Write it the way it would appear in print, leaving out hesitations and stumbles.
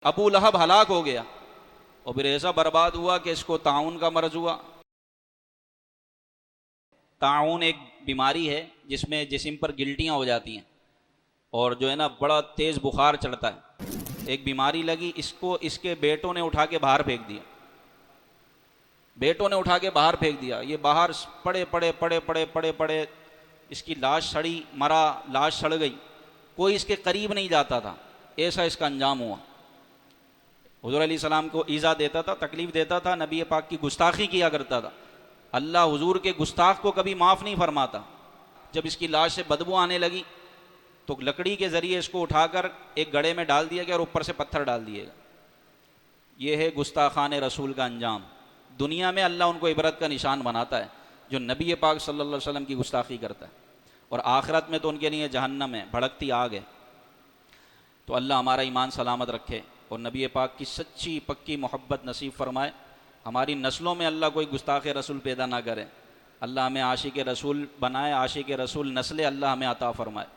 ابو لہب ہلاک ہو گیا اور پھر ایسا برباد ہوا کہ اس کو طاعون کا مرض ہوا۔ طاعون ایک بیماری ہے جس میں جسم پر گلٹیاں ہو جاتی ہیں اور جو ہے نا بڑا تیز بخار چڑھتا ہے۔ ایک بیماری لگی اس کو، اس کے بیٹوں نے اٹھا کے باہر پھینک دیا، بیٹوں نے اٹھا کے باہر پھینک دیا۔ یہ باہر پڑے پڑے پڑے پڑے پڑے پڑے، اس کی لاش سڑی، مرا، لاش سڑ گئی، کوئی اس کے قریب نہیں جاتا تھا، ایسا اس کا انجام ہوا۔ حضور علیہ السلام کو ایذا دیتا تھا، تکلیف دیتا تھا، نبی پاک کی گستاخی کیا کرتا تھا، اللہ حضور کے گستاخ کو کبھی معاف نہیں فرماتا۔ جب اس کی لاش سے بدبو آنے لگی تو لکڑی کے ذریعے اس کو اٹھا کر ایک گڑھے میں ڈال دیا گیا اور اوپر سے پتھر ڈال دیے گا۔ یہ ہے گستاخان رسول کا انجام۔ دنیا میں اللہ ان کو عبرت کا نشان بناتا ہے جو نبی پاک صلی اللہ علیہ وسلم کی گستاخی کرتا ہے، اور آخرت میں تو ان کے لیے جہنم ہے، بھڑکتی آگ ہے۔ تو اللہ ہمارا ایمان سلامت رکھے اور نبی پاک کی سچی پکی محبت نصیب فرمائے۔ ہماری نسلوں میں اللہ کوئی گستاخ رسول پیدا نہ کرے، اللہ ہمیں عاشق رسول بنائے، عاشق رسول نسل اللہ ہمیں عطا فرمائے۔